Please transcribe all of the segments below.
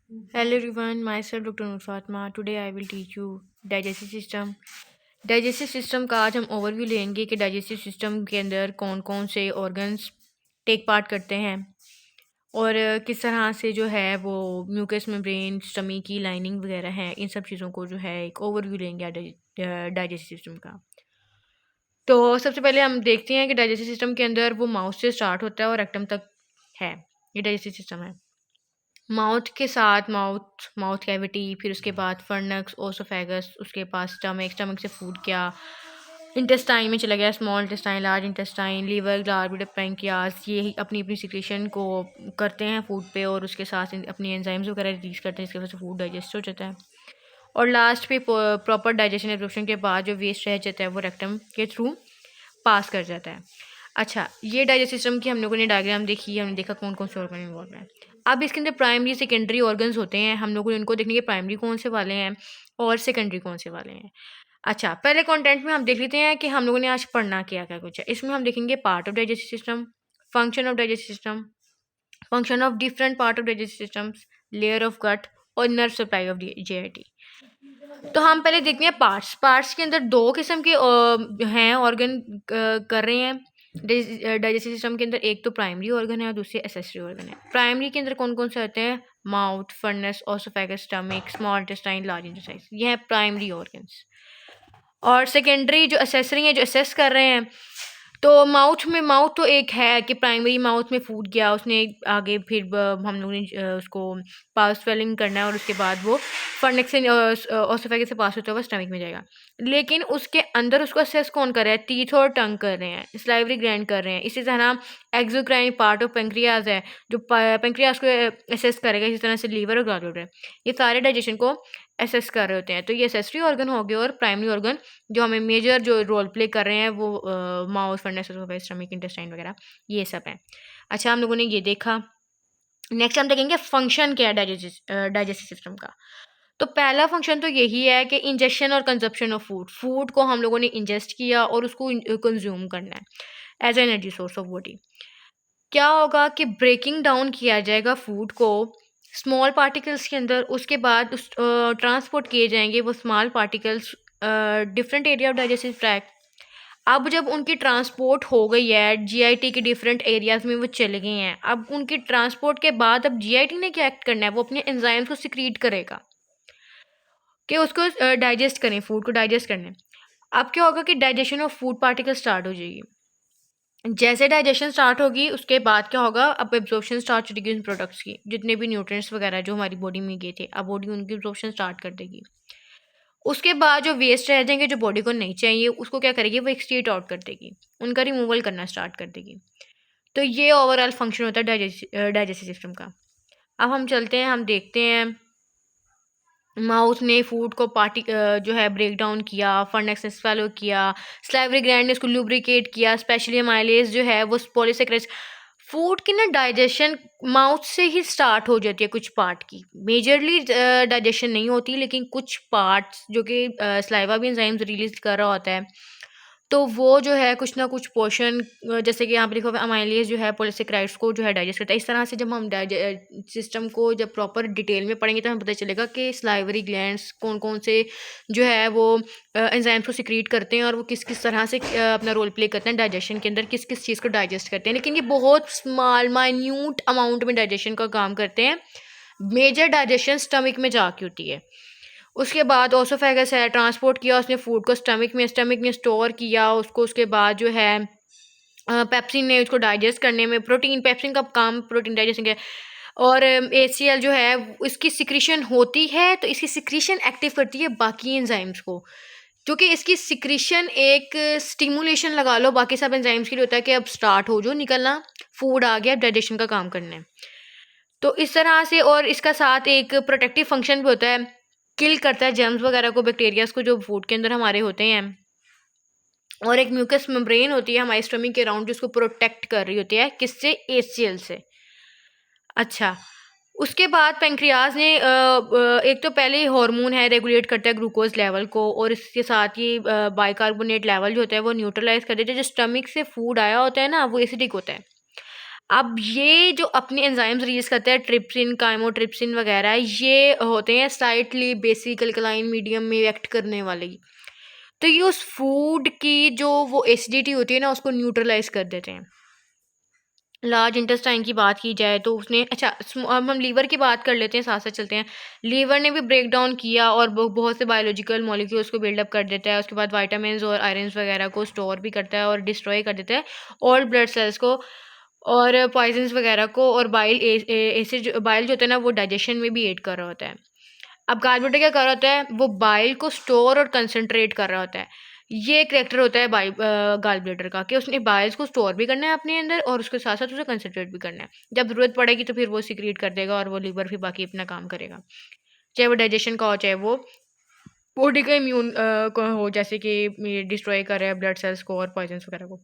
Hello everyone, myself Dr. Nur Fatma. Today I will teach you digestive system. Digestive system का आज हम overview लेंगे कि digestive system के अंदर कौन कौन से ऑर्गन्स टेक पार्ट करते हैं और किस तरह से जो है वो म्यूकस मेम्ब्रेन स्टमी की लाइनिंग वगैरह है, इन सब चीज़ों को जो है एक ओवरव्यू लेंगे डाइजेस्टिव सिस्टम का। तो सबसे पहले हम देखते हैं कि डाइजेस्टिव सिस्टम के अंदर वो माउथ से स्टार्ट होता है और रेक्टम तक है, ये डाइजेस्टिव सिस्टम है। माउथ के साथ माउथ माउथ कैविटी, फिर उसके बाद फर्नक्स, ओसोफेगस, उसके पास स्टमक, स्टमक से फूड क्या इंटेस्टाइन में चला गया, small intestine, large intestine, liver, gland, pancreas, ये अपनी अपनी सिक्रेशन को करते हैं फूड पे और उसके साथ अपनी एंजाइम्स वगैरह रिलीज करते हैं, इसकी वजह से फूड डाइजेस्ट हो जाता है। और लास्ट पे प्रॉपर डाइजेशन एब्जॉर्प्शन के बाद जो वेस्ट रह जाता है वो रेक्टम के थ्रू पास कर जाता है। अच्छा, ये डाइजेस्ट सिस्टम की हम लोगों ने डायग्राम देखी, हमने देखा कौन कौन से ऑर्गन इन्वॉल्व हैं। अब इसके अंदर प्राइमरी सेकेंडरी ऑर्गन्स होते हैं, हम लोगों ने उनको देखने के प्राइमरी कौन से वाले हैं और सेकेंडरी कौन से वाले हैं। अच्छा, पहले कंटेंट में हम देख लेते हैं कि हम लोगों ने आज पढ़ना क्या क्या कुछ है। इसमें हम देखेंगे part of digestive system, function of digestive system, function of different part of digestive systems, layer of gut और नर्व सप्लाई ऑफ जीआईटी। तो हम पहले देखते हैं पार्ट्स। पार्ट्स के अंदर दो किस्म के हैं ऑर्गन कर रहे हैं डाइजेस्टिव सिस्टम के अंदर। एक तो प्राइमरी ऑर्गन है और दूसरी एसेसरी ऑर्गन है। प्राइमरी के अंदर कौन कौन से होते हैं? Mouth, furnace, oesophagus, stomach, small intestine, large intestine, ये है प्राइमरी ऑर्गन्स। और सेकेंडरी जो असेसरी हैं, जो असेस कर रहे हैं, तो माउथ तो एक है कि प्राइमरी माउथ में फूड गया, उसने आगे फिर हम लोगों ने उसको पास स्वेलिंग करना है और उसके बाद वो फर्नेक्स से ओसोफेगस से पास होता हुआ स्टमक में जाएगा। लेकिन उसके अंदर उसको असेस कौन कर रहा है? टीथ और टंग कर रहे हैं, स्लाइवरी ग्लैंड कर रहे हैं। इसी तरह एक्सोक्राइन पार्ट ऑफ पेंक्रियाज है जो पेंक्रियाज को असेस करेगा, इसी तरह से लीवर और गॉल है, ये सारे डाइजेशन को असेस कर रहे होते हैं। तो ये एसेसरी ऑर्गन हो गए और प्राइमरी ऑर्गन जो हमें मेजर जो रोल प्ले कर रहे हैं वो माउथ, फर्नेस, स्टमक, इंटेस्टाइन वगैरह ये सब हैं। अच्छा, हम लोगों ने ये देखा। नेक्स्ट हम देखेंगे फंक्शन क्या है डाइजेस्टिव सिस्टम का। तो पहला फंक्शन तो यही है कि इंजेक्शन और कंजप्शन ऑफ फूड। फूड को हम लोगों ने इंजेस्ट किया और उसको कंज्यूम करना है as energy source of body. क्या होगा कि ब्रेकिंग डाउन किया जाएगा फूड को स्मॉल पार्टिकल्स के अंदर, उसके बाद उस ट्रांसपोर्ट किए जाएंगे वो small particles different area of digestive tract. अब जब उनकी ट्रांसपोर्ट हो गई है जीआईटी के डिफरेंट एरियाज में वो चले गए हैं, अब उनकी ट्रांसपोर्ट के बाद अब जीआईटी ने क्या एक्ट करना है? वो अपने एंजाइम्स को सिक्रीट करेगा कि उसको डाइजेस्ट करें, फूड को डाइजेस्ट करने। अब क्या होगा कि digestion of food particle start हो जाएगी। जैसे डाइजेशन स्टार्ट होगी उसके बाद क्या होगा? अब एब्जॉर्प्शन स्टार्ट हो जाएगी उन प्रोडक्ट्स की, जितने भी न्यूट्रिएंट्स वगैरह जो हमारी बॉडी में गए थे, अब बॉडी उनकी एब्जॉर्प्शन स्टार्ट कर देगी। उसके बाद जो वेस्ट रह जाएंगे, जो बॉडी को नहीं चाहिए, उसको क्या करेगी? वो एक्सक्रीट आउट कर देगी, उनका रिमूवल करना स्टार्ट कर देगी। तो ये ओवरऑल फंक्शन होता है डाइजेस्टिव सिस्टम का। अब हम चलते हैं, हम देखते हैं माउथ ने फूड को जो है ब्रेक डाउन किया, फर्नेक्स ने स्वेलो किया, स्लाइवरी ग्लैंड ने उसको लुब्रिकेट किया, स्पेशली माइलेज जो है वो पॉलीसेकेराइड्स। फूड की ना डाइजेशन माउथ से ही स्टार्ट हो जाती है कुछ पार्ट की, मेजरली डाइजेशन नहीं होती, लेकिन कुछ पार्ट्स जो कि स्लाइवा भी एंजाइम्स रिलीज कर रहा होता है, तो वो जो है कुछ ना कुछ पोर्शन जैसे कि यहाँ पे लिखा हुआ है अमाइलेज जो है पॉलीसेकेराइड्स को जो है डाइजेस्ट करता है। इस तरह से जब हम सिस्टम को जब प्रॉपर डिटेल में पढ़ेंगे तो हमें पता चलेगा कि स्लाइवरी ग्लैंड्स कौन कौन से जो है वो एंजाइम्स को सिक्रीट करते हैं और वो किस किस तरह से अपना रोल प्ले करते हैं डाइजेशन के अंदर, किस किस चीज़ को डाइजेस्ट करते हैं। लेकिन ये बहुत स्मॉल माइन्यूट अमाउंट में डाइजेशन का काम करते हैं। मेजर डाइजेशन स्टमक में जाके होती है। उसके बाद ओसोफेगस है, ट्रांसपोर्ट किया उसने फूड को स्टमक में स्टोर किया उसको। उसके बाद जो है पेप्सिन ने उसको डाइजेस्ट करने में, प्रोटीन पेप्सिन का काम प्रोटीन डाइजेशन का। और एसीएल जो है इसकी सिक्रीशन होती है, तो इसकी सिक्रीशन एक्टिव करती है बाकी एंजाइम्स को, क्योंकि इसकी सिक्रीशन एक स्टिमुलेशन लगा लो बाकी सब एंजाइम्स के लिए होता है कि अब स्टार्ट हो जो निकलना, फूड आ गया, अब डाइजेशन का काम करना है। तो इस तरह से, और इसका साथ एक प्रोटेक्टिव फंक्शन भी होता है, किल करता है जर्म्स वगैरह को, बैक्टीरियाज को जो फूड के अंदर हमारे होते हैं। और एक म्यूकस मेम्ब्रेन होती है हमारे स्टमक के अराउंड जिसको प्रोटेक्ट कर रही होती है, किससे? एचसीएल से। अच्छा, उसके बाद पेंक्रियाज ने एक तो पहले ही हार्मोन है रेगुलेट करता है ग्लूकोज लेवल को, और इसके साथ ही बाइकार्बोनेट लेवल जो होता है वो न्यूट्रलाइज कर देता है। जो स्टमक से फूड आया होता है ना वो एसिडिक होता है। अब ये जो अपने एंजाइम्स रिलीज करते हैं ट्रिप्सिन, काइमोट्रिप्सिन वगैरह, ये होते हैं स्लाइटली बेसिक अल्कलाइन मीडियम में एक्ट करने वाले। तो ये उस फूड की जो वो एसिडिटी होती है ना उसको न्यूट्रलाइज कर देते हैं। लार्ज इंटेस्टाइन की बात की जाए तो उसने अच्छा अब हम लीवर की बात कर लेते हैं, साथ साथ चलते हैं। लीवर ने भी ब्रेक डाउन किया और बहुत से बायोलॉजिकल मॉलिक्यूल्स को बिल्डअप कर देता है। उसके बाद वाइटामिन और आयरन्स वगैरह को स्टोर भी करता है और डिस्ट्रॉय कर देता है ऑल ब्लड सेल्स को और पॉइजन्स वगैरह को। और बाइल एसिड बाइल जो होता है ना वो डाइजेशन में भी एड कर रहा होता है। अब कार्बोरेटर क्या कर रहा होता है, वो बाइल को स्टोर और कंसंट्रेट कर रहा होता है। ये करेक्टर होता है गाल ब्लेडर का कि उसने बाइल्स को स्टोर भी करना है अपने अंदर और उसके साथ साथ उसे कंसंट्रेट भी करना है। जब जरूरत पड़ेगी तो फिर वो सिक्रीट कर देगा और वो लीवर फिर बाकी अपना काम करेगा, चाहे वो डाइजेशन का हो चाहे वो बॉडी का इम्यून को हो, जैसे कि डिस्ट्रॉय कर रहा है ब्लड सेल्स को और पॉइजन्स वगैरह को।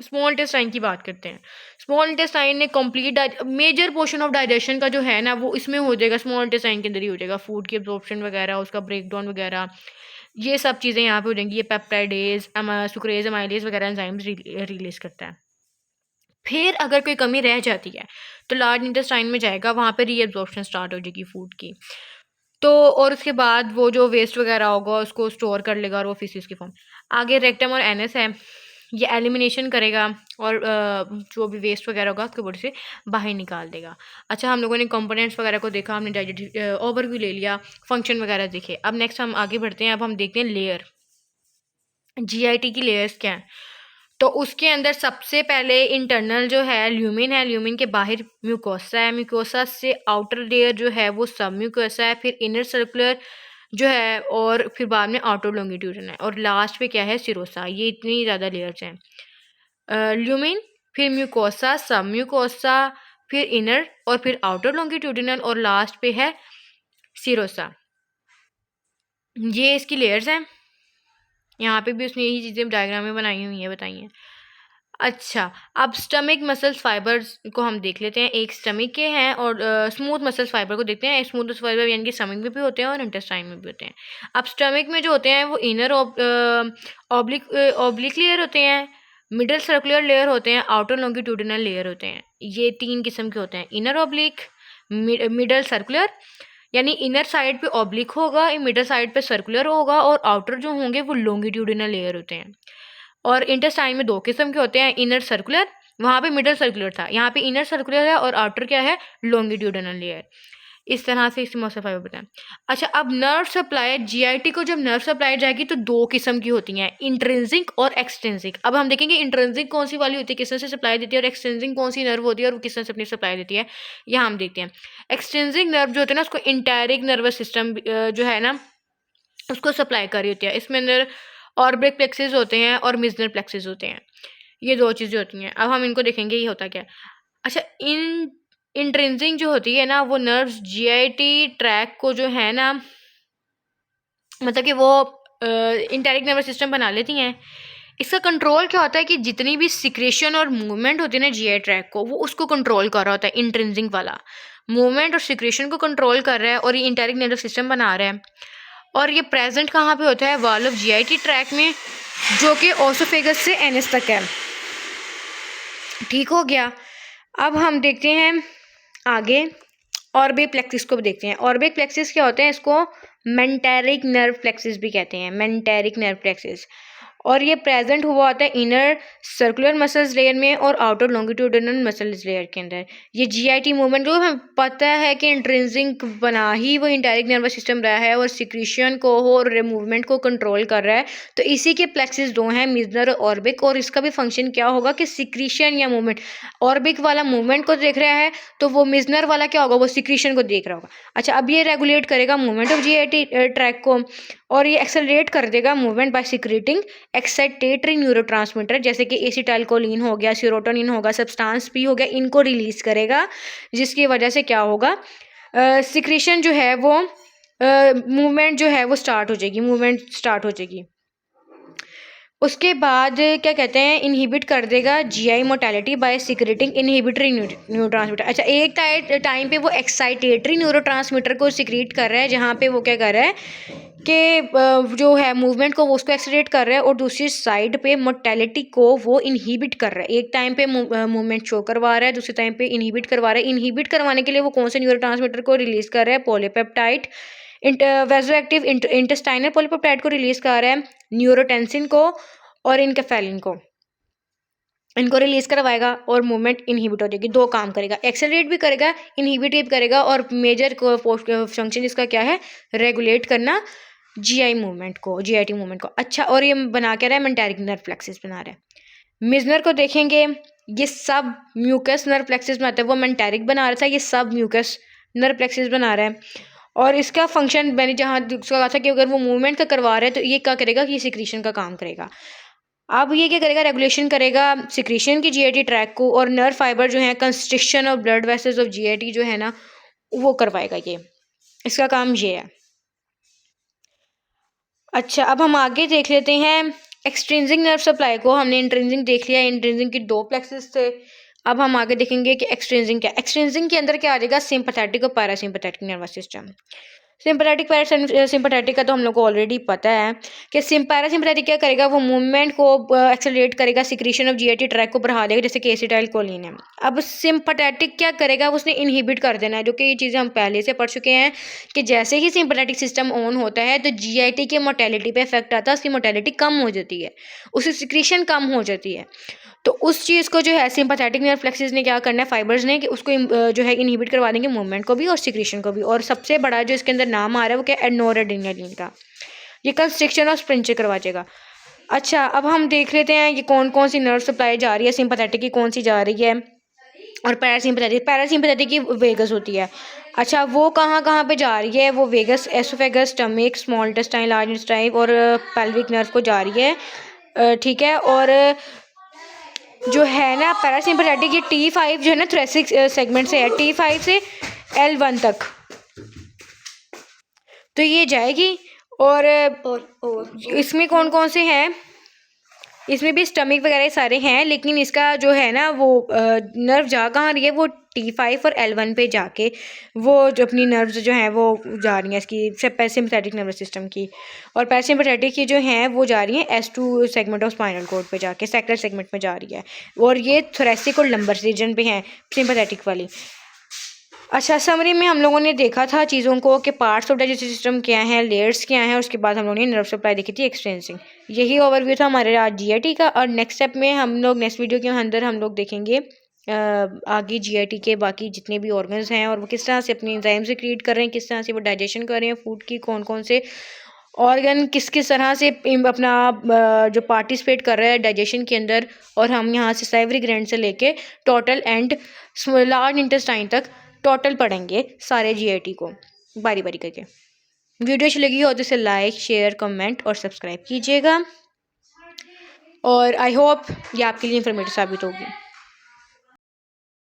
स्मॉल इंटेस्टाइन की बात करते हैं। स्मॉल इंटेस्टाइन ने complete major portion of digestion का जो है ना वो इसमें हो जाएगा, स्मॉल इंटेस्टाइन के अंदर ही हो जाएगा। फूड की एब्जॉर्प्शन वगैरह, उसका ब्रेक डाउन वगैरह, ये सब चीज़ें यहाँ पे हो जाएंगी। ये पेप्टाइडेज, सुक्रेज, अमाइलेज वगैरह एंजाइम्स रिलीज करता है। फिर अगर कोई कमी रह जाती है तो लार्ज इंटेस्टाइन में जाएगा, वहाँ पे रीअब्जॉर्प्शन स्टार्ट हो जाएगी फूड की। तो और उसके बाद वो जो वेस्ट वगैरह होगा उसको स्टोर कर लेगा और वो फीसिस की फॉर्म। आगे रेक्टम और एनएस है, ये एलिमिनेशन करेगा और जो भी वेस्ट वगैरह होगा उसके बॉडी से बाहर निकाल देगा। अच्छा, हम लोगों ने कंपोनेंट्स वगैरह को देखा, हमने डाइजेटिव ओवरव्यू ले लिया, फंक्शन वगैरह देखे। अब नेक्स्ट हम आगे बढ़ते हैं। अब हम देखते हैं लेयर, जीआईटी की लेयर्स क्या हैं। तो उसके अंदर सबसे पहले इंटरनल जो है ल्यूमिन है, ल्यूमिन के बाहर म्यूकोसा है, म्यूकोसा से आउटर लेयर जो है वो सब म्यूकोसा है, फिर इनर सर्कुलर जो है और फिर बाद में आउटर लॉन्गिट्यूडनल है और लास्ट पे क्या है, सिरोसा। ये इतनी ज़्यादा लेयर्स हैं। ल्यूमिन, फिर म्यूकोसा, सब म्यूकोसा, फिर इनर और फिर आउटर लॉन्गिट्यूडनल और लास्ट पे है सिरोसा। ये इसकी लेयर्स हैं। यहाँ पे भी उसने यही चीज़ें डायग्राम में बनाई हुई हैं, बताई हैं। अच्छा, अब स्टमक मसल्स फाइबर्स को हम देख लेते हैं। एक स्टमक के हैं और स्मूथ मसल्स फाइबर को देखते हैं। स्मूथ मसल फाइबर यानी कि स्टमक में भी होते हैं और इंटेस्टाइन में भी होते हैं। अब स्टमक में जो होते हैं वो इनर ऑब्लिक लेयर होते हैं, मिडल सर्कुलर लेयर होते हैं, आउटर लॉन्गिट्यूडिनल लेयर होते हैं। ये 3 किस्म के होते हैं, इनर ऑब्लिक, मिडल सर्कुलर यानी इनर साइड पे ऑब्लिक होगा, मिडल साइड पे सर्कुलर होगा और आउटर जो होंगे वो लॉन्गिट्यूडिनल लेयर होते हैं। और इंटेस्टाइन में 2 किस्म के होते हैं, इनर सर्कुलर, वहाँ पे मिडल सर्कुलर था, यहाँ पे इनर सर्कुलर है और आउटर क्या है, लॉन्गिट्यूडिनल लेयर। इस तरह से इस मसल फाइबर बताएं। अच्छा, अब नर्व सप्लाई, जीआईटी को जब नर्व सप्लाई जाएगी तो 2 किस्म की होती हैं, इंट्रिंसिक और एक्सट्रिंसिक। अब हम देखेंगे इंट्रिंसिक कौन सी वाली होती है, किस तरह से सप्लाई देती है, और एक्सट्रिंसिक कौन सी नर्व होती है और वो किस तरह से अपनी सप्लाई देती है, यहाँ हम देखते हैं। एक्सट्रिंसिक नर्व जो होते हैं ना उसको इंटेरिक नर्वस सिस्टम जो है ना उसको सप्लाई कर रही होती है। इसमें अंदर ऑर्बिक प्लेक्सेस होते हैं और मिजनर प्लेक्सेस होते हैं, ये 2 चीज़ें होती हैं। अब हम इनको देखेंगे ये होता क्या है। अच्छा, इंट्रिंसिक जो होती है ना वो नर्व्स जीआईटी ट्रैक को जो है ना, मतलब कि वो इंटेरिक नर्वस सिस्टम बना लेती हैं। इसका कंट्रोल क्या होता है कि जितनी भी सिक्रेशन और मूवमेंट होती है ना जीआई ट्रैक को, वो उसको कंट्रोल कर रहा होता है। इंट्रिंसिक वाला मूवमेंट और सिक्रेशन को कंट्रोल कर रहा है और ये इंटेरिक नर्वस सिस्टम बना रहा है। और ये प्रेजेंट कहाँ पे होता है, वॉल ऑफ जीआईटी ट्रैक में, जो कि ओसोफेगस से एनएस तक है। ठीक हो गया। अब हम देखते हैं आगे ऑर्बिक प्लेक्सिस को भी देखते हैं। ऑर्बिक प्लेक्सिस क्या होते हैं, इसको मेंटेरिक नर्व प्लेक्सिस भी कहते हैं, मेंटेरिक नर्व प्लेक्सिस। और ये प्रेजेंट हुआ होता है इनर सर्कुलर मसल्स लेयर में और आउटर लॉन्गिट्यूडिनल मसल्स लेयर के अंदर। ये जीआईटी मूवमेंट जो हमें पता है कि इंट्रिंसिक बना ही वो इंटेरिक नर्वस सिस्टम रहा है और सिक्रीशन को और मूवमेंट को कंट्रोल कर रहा है। तो इसी के प्लेक्सिस 2 हैं, मिजनर और ऑर्बिक। और इसका भी फंक्शन क्या होगा कि सिक्रीशन या मूवमेंट, ऑर्बिक वाला मूवमेंट को देख रहा है तो वो मिजनर वाला क्या होगा, वो सिक्रीशन को देख रहा होगा। अच्छा, अब ये रेगुलेट करेगा मूवमेंट ऑफ जीआईटी ट्रैक को और ये एक्सेलरेट कर देगा movement by secreting excitatory neurotransmitter, जैसे कि एसिटाइलकोलिन हो गया, सेरोटोनिन होगा, सब्सटेंस पी हो गया, इनको रिलीज करेगा, जिसकी वजह से क्या होगा, सिक्रेशन जो है वो मूवमेंट जो है वो स्टार्ट हो जाएगी, मूवमेंट स्टार्ट हो जाएगी। उसके बाद क्या कहते हैं, इनहिबिट कर देगा GI motility by secreting inhibitory neurotransmitter. अच्छा, एक टाइम पे वो एक्साइटेटरी न्यूरोट्रांसमीटर को सिक्रीट कर रहा है, जहाँ पे वो क्या कर रहा है कि जो है मूवमेंट को वो उसको एक्सेलरेट कर रहा है और दूसरी साइड पे मोटेलिटी को वो इनहिबिट कर रहा है। एक टाइम पे मूवमेंट शो करवा रहा है, दूसरे टाइम पे इनहिबिट करवा रहा है। इनहिबिट करवाने के लिए वो कौन से न्यूरोट्रांसमीटर को रिलीज कर रहा है? पॉलीपेप्टाइड। वेजोएक्टिव इंटेस्टाइनल पॉलीपेप्टाइड को रिलीज कर रहा है, न्यूरोटेंसिन को और इनकेफेलिन को। इनको रिलीज करवाएगा और मूवमेंट इनहिबिट हो जाएगी। दो काम करेगा, एक्सेलरेट भी करेगा, इनहिबिट भी करेगा और मेजर फंक्शन इसका क्या है? रेगुलेट करना जीआई मूवमेंट को, जीआईटी मूवमेंट को। अच्छा, और ये बना क्या रहा है? मेंटेरिक नर्व प्लेक्सिस बना रहा है। मिजनर को देखेंगे, ये सब म्यूकस नर्व प्लेक्सिस बनाता है। वो मेंटेरिक बना रहा था, ये सब म्यूकस नर्व प्लेक्सिस बना रहा है। और इसका फंक्शन मैंने जहाँ कहा था कि अगर वो मूवमेंट का करवा रहा है तो ये क्या करेगा कि ये सिक्रीशन का काम करेगा। अब ये क्या करेगा? रेगुलेशन करेगा सिक्रीशन की जीआईटी ट्रैक को, और नर्व फाइबर जो है constriction of blood vessels of GIT जो है ना वो करवाएगा। ये इसका काम ये है। अच्छा, अब हम आगे देख लेते हैं एक्सट्रिंसिक नर्व सप्लाई को। हमने इंट्रिंसिक देख लिया, इंट्रिंसिक की दो प्लेक्सेस थे। अब हम आगे देखेंगे कि एक्सट्रिंसिक क्या। एक्सट्रिंसिक के अंदर क्या आ जाएगा? सिंपैथेटिक और parasympathetic nervous system. Sympathetic parasympathetic का तो हम लोग को ऑलरेडी पता है कि पैरासिम्पैथेटिक क्या करेगा? वो मूवमेंट को एक्सेलरेट करेगा, सिक्रीशन ऑफ जीआईटी ट्रैक को बढ़ा देगा, जैसे कि एसिटाइल कोलिन है। अब सिंपैथेटिक क्या करेगा? उसने इनहिबिट कर देना है, जो कि ये चीज़ें हम पहले से पढ़ चुके हैं कि जैसे ही सिंपैथेटिक सिस्टम ऑन होता है तो जीआईटी के मोटेलिटी पे इफेक्ट आता है, उसकी मोटेलिटी कम हो जाती है, उसकी सिक्रीशन कम हो जाती है। तो उस चीज़ को जो है सिंपैथेटिक नर्व प्लेक्सिस ने क्या करना है, फाइबर्स ने, कि उसको जो है इनहिबिट करवा देंगे मूवमेंट को भी और सिक्रीशन को भी। और सबसे बड़ा जो इसके अंदर नाम आ रहा है वो क्या है? नोराड्रेनालिन का। ये कंस्ट्रिक्शन और स्प्रिंचर करवा देगा। अच्छा, अब हम देख लेते हैं ये कौन कौन सी नर्व सप्लाई जा रही है, सिंपैथेटिक की कौन सी जा रही है और पैरासिम्पैथेटिक की वेगस होती है। अच्छा, वो कहाँ कहाँ पे जा रही है? वो vagus, oesophagus, stomach, small intestine, large intestine और पेल्विक नर्व को जा रही है। ठीक है। और जो है ना पैरासिम्पैथेटिक, ये T5 जो है ना थोरेसिक सेगमेंट से है, T5 से L1 तक तो ये जाएगी। और इसमें कौन कौन से हैं? इसमें भी स्टमक वगैरह सारे हैं, लेकिन इसका जो है ना वो नर्व जा कहाँ रही है? वो T5 और L1 पे जाके वो जो अपनी नर्व्स जो हैं वो जा रही हैं इसकी पैरासिम्पैथेटिक नर्वस सिस्टम की। और पैरासिम्पैथेटिक की जो हैं वो जा रही हैं S2 segment of spinal cord पे जाके, सैक्रल सेगमेंट में जा रही है। और ये थोरेसिक और लंबर रीजन पे हैं सिम्पैथेटिक वाली। अच्छा, समरी में हम लोगों ने देखा था चीज़ों को कि पार्ट्स ऑफ डाइजेस्टिव सिस्टम क्या हैं, लेयर्स क्या हैं, उसके बाद हम लोगों ने नर्व सप्लाई देखी थी एक्सटेंसिंग। यही ओवरव्यू था हमारे आज जीआईटी का। और नेक्स्ट स्टेप में हम लोग नेक्स्ट वीडियो के अंदर हम लोग देखेंगे आगे जीआईटी के बाकी जितने भी ऑर्गन्स हैं और वो किस तरह से अपनी एंजाइम से क्रिएट कर रहे हैं, किस तरह से वो डाइजेशन कर रहे हैं फूड की, कौन कौन से ऑर्गन किस किस तरह से अपना जो पार्टिसिपेट कर रहा है डाइजेशन के अंदर। और हम यहाँ से सैवरी ग्लैंड से लेके टोटल एंड लार्ज इंटेस्टाइन तक टोटल पढ़ेंगे सारे जीआईटी को बारी बारी करके। वीडियो अच्छी लगी हो तो इसे लाइक, शेयर, कमेंट और सब्सक्राइब कीजिएगा। और आई होप ये आपके लिए इन्फॉर्मेटिव साबित होगी।